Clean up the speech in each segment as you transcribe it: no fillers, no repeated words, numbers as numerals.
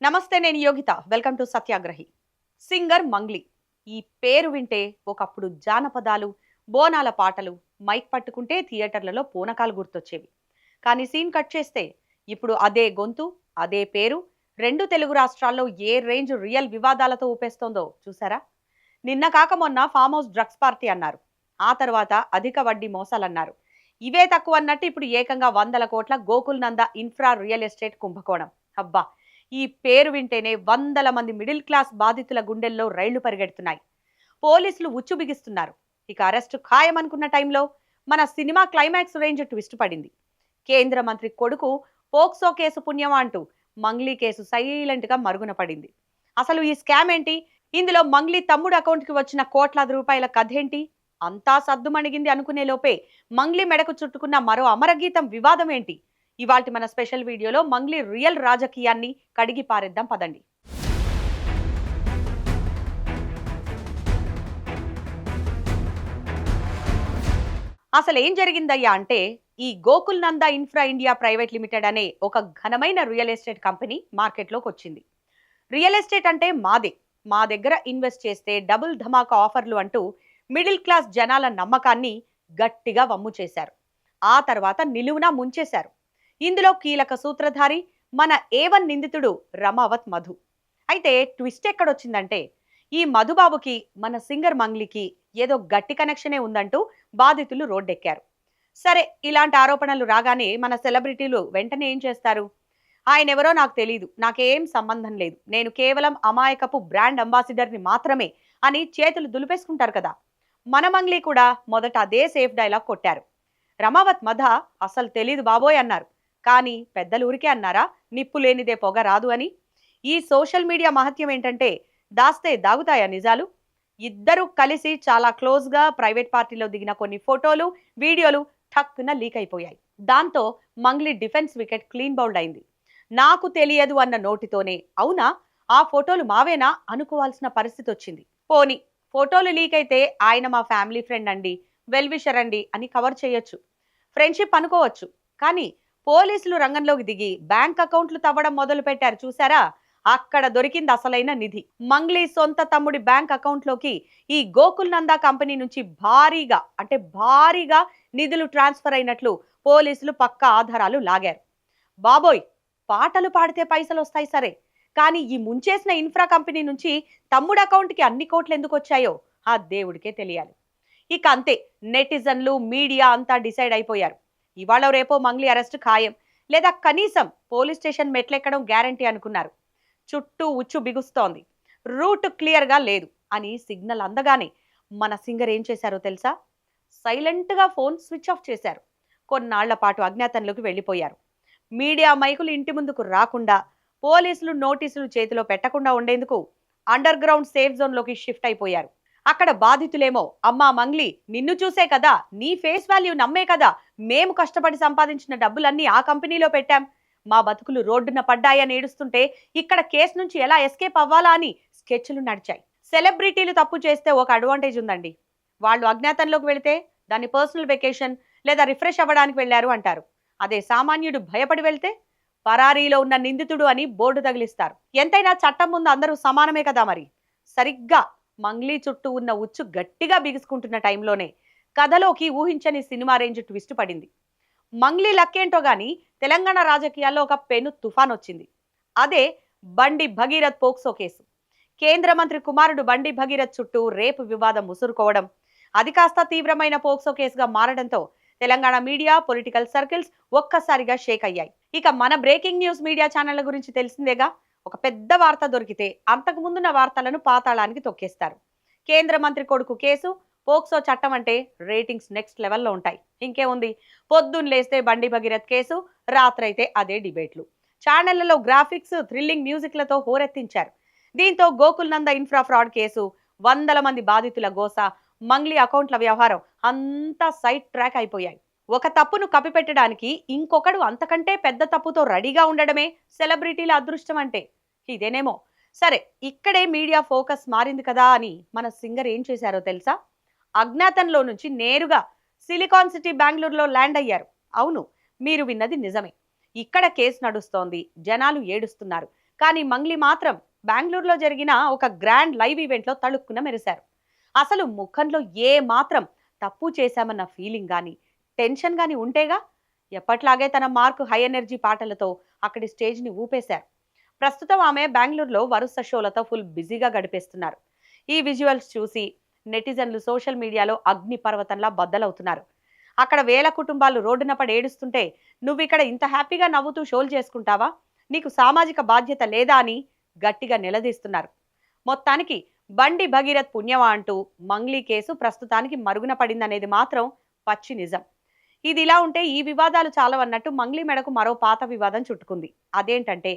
నమస్తే, నేను Yogita. Welcome to Satyagrahi. Singer Mangli. ఈ పేరు వింటే ఒకప్పుడు జానపదాలు, బోనాల పాటలు, మైక్ పట్టుకుంటే థియేటర్లలో పూనకాలు గుర్తొచ్చేవి. కానీ సీన్ కట్ చేస్తే ఇప్పుడు అదే గొంతు, అదే పేరు, రెండు తెలుగు రాష్ట్రాల్లో ఏ రేంజ్ రియల్ వివాదాలతో ఊపేస్తోందో చూసారా? నిన్న కాక మొన్న ఫామ్ హౌస్ డ్రగ్స్ పార్టీ అన్నారు. ఆ తర్వాత అధిక వడ్డీ మోసాలన్నారు. ఇవే తక్కువ అన్నట్టు ఇప్పుడు ఏకంగా 100 కోట్ల గోకుల్ నంద ఇన్ఫ్రా రియల్ ఎస్టేట్ కుంభకోణం. అబ్బా! ఈ పేరు వింటేనే వందల మంది మిడిల్ క్లాస్ బాధితుల గుండెల్లో రైళ్లు పరిగెడుతున్నాయి. పోలీసులు ఉచ్చు బిగిస్తున్నారు. ఇక అరెస్టు ఖాయమనుకున్న టైంలో మన సినిమా క్లైమాక్స్ రేంజ్ ట్విస్ట్ పడింది. కేంద్ర మంత్రి కొడుకు పోక్సో కేసు పుణ్యమా అంటూ మంగ్లీ కేసు సైలెంట్ గా మరుగున పడింది. అసలు ఈ స్కామ్ ఏంటి? ఇందులో మంగ్లీ తమ్ముడు అకౌంట్ కి వచ్చిన కోట్లాది రూపాయల కథేంటి? అంతా సద్దుమణిగింది అనుకునే లోపే మంగ్లీ మెడకు చుట్టుకున్న మరో అమరగీతం వివాదం ఏంటి? ఇవాల్టి మన స్పెషల్ వీడియోలో మంగ్లీ రియల్ రాజకీయాన్ని కడిగి పారేద్దాం పదండి. అసలు ఏం జరిగిందయ్యా అంటే, ఈ గోకుల్ నంద ఇన్ఫ్రా ఇండియా ప్రైవేట్ లిమిటెడ్ అనే ఒక ఘనమైన రియల్ ఎస్టేట్ కంపెనీ మార్కెట్లోకి వచ్చింది. రియల్ ఎస్టేట్ అంటే మాదే, మా దగ్గర ఇన్వెస్ట్ చేస్తే డబుల్ ధమాకా ఆఫర్లు అంటూ మిడిల్ క్లాస్ జనాల నమ్మకాన్ని గట్టిగా వమ్ము చేశారు. ఆ తర్వాత నిలువునా ముంచేశారు. ఇందులో కీలక సూత్రధారి మన A1 నిందితుడు రమావత్ మధు. అయితే ట్విస్ట్ ఎక్కడొచ్చిందంటే, ఈ మధుబాబుకి మన సింగర్ మంగ్లీకి ఏదో గట్టి కనెక్షనే ఉందంటూ బాధితులు రోడ్డెక్కారు. సరే, ఇలాంటి ఆరోపణలు రాగానే మన సెలబ్రిటీలు వెంటనే ఏం చేస్తారు? ఆయనెవరో నాకు తెలీదు, నాకేం సంబంధం లేదు, నేను కేవలం అమాయకపు బ్రాండ్ అంబాసిడర్ని మాత్రమే అని చేతులు దులిపేసుకుంటారు కదా. మన మంగ్లీ కూడా మొదట అదే సేఫ్ డైలాగ్ కొట్టారు. రమావత్ మధ అసలు తెలీదు బాబోయ్ అన్నారు. కానీ పెద్దలు ఊరికే అన్నారా, నిప్పు లేనిదే పొగ రాదు అని? ఈ సోషల్ మీడియా మహత్యం ఏంటంటే, దాస్తే దాగుతాయా నిజాలు? ఇద్దరు కలిసి చాలా క్లోజ్గా ప్రైవేట్ పార్టీలో దిగిన కొన్ని ఫోటోలు, వీడియోలు ఠక్కున లీక్ అయిపోయాయి. దాంతో Mangli defence wicket clean bowled అయింది. నాకు తెలియదు అన్న నోటితోనే అవునా, ఆ ఫోటోలు మావేనా అనుకోవాల్సిన పరిస్థితి వచ్చింది. పోని ఫోటోలు లీక్ అయితే ఆయన మా ఫ్యామిలీ ఫ్రెండ్ అండి, వెల్ విషర్ అండి అని కవర్ చేయొచ్చు, ఫ్రెండ్షిప్ అనుకోవచ్చు. కానీ పోలీసులు రంగంలోకి దిగి బ్యాంక్ అకౌంట్లు తవ్వడం మొదలు పెట్టారు చూసారా? అక్కడ దొరికింది అసలైన నిధి. మంగ్లీ సొంత తమ్ముడి బ్యాంక్ అకౌంట్లోకి ఈ గోకుల్ నందా కంపెనీ నుంచి భారీగా నిధులు ట్రాన్స్ఫర్ అయినట్లు పోలీసులు పక్కా ఆధారాలు లాగారు. బాబోయ్, పాటలు పాడితే పైసలు వస్తాయి సరే, కానీ ఈ ముంచేసిన ఇన్ఫ్రా కంపెనీ నుంచి తమ్ముడు అకౌంట్కి అన్ని కోట్లు ఎందుకు వచ్చాయో ఆ దేవుడికే తెలియాలి. ఇక అంతే, నెటిజన్లు, మీడియా అంతా డిసైడ్ అయిపోయారు. ఇవాళ రేపో మంగ్లీ అరెస్ట్ ఖాయం, లేదా కనీసం పోలీస్ స్టేషన్ మెట్లెక్కడం గ్యారంటీ అనుకున్నారు. చుట్టూ ఉచ్చు బిగుస్తోంది, రూట్ క్లియర్గా లేదు అని సిగ్నల్ అందగానే మన సింగర్ ఏం చేశారో తెలుసా? సైలెంట్గా ఫోన్ స్విచ్ ఆఫ్ చేశారు. కొన్నాళ్ల పాటు అజ్ఞాతంలోకి వెళ్ళిపోయారు. మీడియా మైకులు ఇంటి ముందుకు రాకుండా, పోలీసులు నోటీసులు చేతిలో పెట్టకుండా ఉండేందుకు అండర్ గ్రౌండ్ సేఫ్ జోన్లోకి షిఫ్ట్ అయిపోయారు. అక్కడ బాధితులేమో, అమ్మా మంగ్లీ, నిన్ను చూసే కదా, నీ ఫేస్ వాల్యూ నమ్మే కదా మేము కష్టపడి సంపాదించిన డబ్బులన్నీ ఆ కంపెనీలో పెట్టాం, మా బతుకులు రోడ్డున పడ్డాయని ఏడుస్తుంటే ఇక్కడ కేసు నుంచి ఎలా ఎస్కేప్ అవ్వాలా అని స్కెచ్లు నడిచాయి. సెలబ్రిటీలు తప్పు చేస్తే ఒక అడ్వాంటేజ్ ఉందండి, వాళ్ళు అజ్ఞాతంలోకి వెళితే దాన్ని పర్సనల్ వెకేషన్ లేదా రిఫ్రెష్ అవ్వడానికి వెళ్ళారు అంటారు. అదే సామాన్యుడు భయపడి వెళ్తే పరారీలో ఉన్న నిందితుడు అని బోర్డు తగిలిస్తారు. ఎంతైనా చట్టం ముందు అందరూ సమానమే కదా. మరి సరిగ్గా మంగ్లీ చుట్టూ ఉన్న ఉచ్చు గట్టిగా బిగుసుకుంటున్న టైంలోనే కథలోకి ఊహించని సినిమా రేంజ్ ట్విస్ట్ పడింది. మంగ్లీ లక్కేంటో గాని తెలంగాణ రాజకీయాల్లో ఒక పెను తుఫాన్ వచ్చింది. అదే బండి భగీరథ్ పోక్సో కేసు. కేంద్ర మంత్రి కుమారుడు బండి భగీరథ్ చుట్టూ రేపు వివాదం ముసురుకోవడం, అది కాస్త తీవ్రమైన పోక్సో కేసుగా మారడంతో తెలంగాణ మీడియా, పొలిటికల్ సర్కిల్స్ ఒక్కసారిగా షేక్ అయ్యాయి. ఇక మన బ్రేకింగ్ న్యూస్ మీడియా ఛానళ్ల గురించి తెలిసిందేగా. ఒక పెద్ద వార్త దొరికితే అంతకు ముందున్న వార్తలను పాతాళానికి తొక్కేస్తారు. కేంద్ర మంత్రి కొడుకు కేసు, పోక్సో చట్టం అంటే రేటింగ్స్ నెక్స్ట్ లెవెల్లో ఉంటాయి. ఇంకేముంది, పొద్దున్న లేస్తే బండి భగీరథ్ కేసు, రాత్రైతే అదే డిబేట్లు. ఛానళ్లలో గ్రాఫిక్స్, థ్రిల్లింగ్ మ్యూజిక్లతో హోరెత్తించారు. దీంతో గోకుల్ నంద ఇన్ఫ్రా ఫ్రాడ్ కేసు, వందల మంది బాధితుల గోస, మంగ్లీ అకౌంట్ల వ్యవహారం అంతా సైడ్ ట్రాక్ అయిపోయాయి. ఒక తప్పును కప్పిపెట్టడానికి ఇంకొకడు అంతకంటే పెద్ద తప్పుతో రెడీగా ఉండడమే సెలబ్రిటీల అదృష్టం అంటే ఇదేనేమో. సరే, ఇక్కడే మీడియా ఫోకస్ మారింది కదా అని మన సింగర్ ఏం చేశారో తెలుసా? అజ్ఞాతంలో నుంచి నేరుగా సిలికాన్ సిటీ బెంగళూరులో ల్యాండ్ అయ్యారు. అవును, మీరు విన్నది నిజమే. ఇక్కడ కేసు నడుస్తోంది, జనాలు ఏడుస్తున్నారు, కానీ మంగ్లీ మాత్రం బెంగళూరులో జరిగిన ఒక గ్రాండ్ లైవ్ ఈవెంట్లో తళుక్కున మెరిశారు. అసలు ముఖంలో ఏ మాత్రం తప్పు చేశామన్న ఫీలింగ్ కానీ టెన్షన్ కానీ ఉంటేగా ఎప్పట్లాగే తన మార్క్ హై ఎనర్జీ పాటలతో అక్కడి స్టేజ్ని ఊపేశారు. ప్రస్తుతం ఆమె బెంగళూరులో వరుస షోలతో ఫుల్ బిజీగా గడిపేస్తున్నారు. ఈ విజువల్స్ చూసి నెటిజన్లు సోషల్ మీడియాలో అగ్ని పర్వతంలా బద్దలవుతున్నారు. అక్కడ వేల కుటుంబాలు రోడ్డున పడి ఏడుస్తుంటే నువ్వు ఇక్కడ ఇంత హ్యాపీగా నవ్వుతూ షోలు చేసుకుంటావా, నీకు సామాజిక బాధ్యత లేదా అని గట్టిగా నిలదీస్తున్నారు. మొత్తానికి బండి భగీరథ్ పుణ్యమా అంటూ మంగ్లీ కేసు ప్రస్తుతానికి మరుగున పడిందనేది మాత్రం పచ్చి నిజం. ఇది ఇలా ఉంటే ఈ వివాదాలు చాలవన్నట్టు మంగ్లీ మెడకు మరో పాత వివాదం చుట్టుకుంది. అదేంటంటే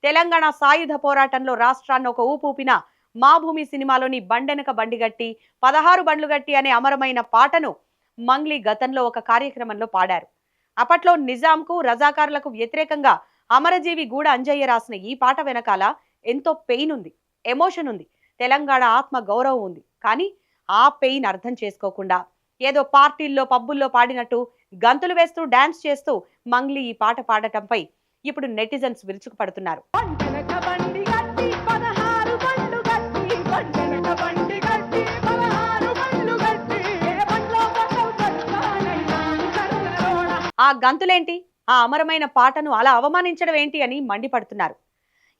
తెలంగాణ సాయుధ పోరాటంలో రాష్ట్రాన్ని ఒక ఊపు ఊపిన మా భూమి సినిమాలోని బండెనక బండిగట్టి 16 బండ్లు గట్టి అనే అమరమైన పాటను మంగ్లీ గతంలో ఒక కార్యక్రమంలో పాడారు. అప్పట్లో నిజాంకు రజాకారులకు వ్యతిరేకంగా అమరజీవి గూడ అంజయ్య రాసిన ఈ పాట వెనకాల ఎంతో పెయిన్ ఉంది, ఎమోషన్ ఉంది, తెలంగాణ ఆత్మ గౌరవం ఉంది. కానీ ఆ పెయిన్ అర్థం చేసుకోకుండా ఏదో పార్టీల్లో పబ్బుల్లో పాడినట్టు గంతులు వేస్తూ డాన్స్ చేస్తూ మంగ్లీ ఈ పాట పాడటంపై ఇప్పుడు నెటిజన్స్ విరుచుకుపడుతున్నారు. ఆ గంతులేంటి, ఆ అమరమైన పాటను అలా అవమానించడం ఏంటి అని మండిపడుతున్నారు.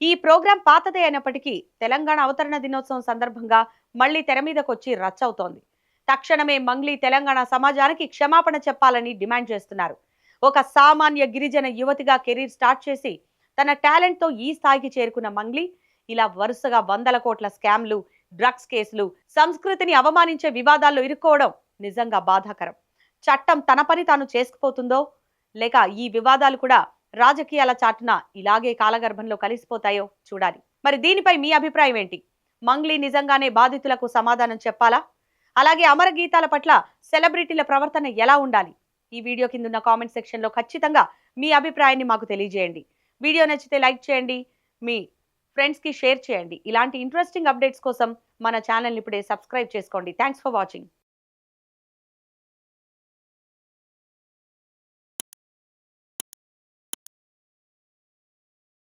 ఈ ప్రోగ్రాం పాతదే అయినప్పటికీ తెలంగాణ అవతరణ దినోత్సవం సందర్భంగా మళ్లీ తెర మీదకొచ్చి రచ్చవుతోంది. తక్షణమే మంగ్లీ తెలంగాణ సమాజానికి క్షమాపణ చెప్పాలని డిమాండ్ చేస్తున్నారు. ఒక సామాన్య గిరిజన యువతిగా కెరీర్ స్టార్ట్ చేసి తన టాలెంట్తో ఈ స్థాయికి చేరుకున్న మంగ్లీ ఇలా వరుసగా 100 కోట్ల స్కామ్లు, డ్రగ్స్ కేసులు, సంస్కృతిని అవమానించే వివాదాల్లో ఇరుక్కోవడం నిజంగా బాధాకరం. చట్టం తన పని తాను చేసుకుపోతుందో లేక ఈ వివాదాలు కూడా రాజకీయాల చాటున ఇలాగే కాలగర్భంలో కలిసిపోతాయో చూడాలి. మరి దీనిపై మీ అభిప్రాయం ఏంటి? మంగ్లీ నిజంగానే బాధితులకు సమాధానం చెప్పాలా? అలాగే అమర గీతాల పట్ల సెలబ్రిటీల ప్రవర్తన ఎలా ఉండాలి? ఈ వీడియో కింద ఉన్న కామెంట్ సెక్షన్లో ఖచ్చితంగా మీ అభిప్రాయాన్ని మాకు తెలియజేయండి. వీడియో నచ్చితే లైక్ చేయండి, మీ ఫ్రెండ్స్కి షేర్ చేయండి. ఇలాంటి ఇంట్రెస్టింగ్ అప్డేట్స్ కోసం మన ఛానల్ని ఇప్పుడే సబ్స్క్రైబ్ చేసుకోండి. Thanks for watching.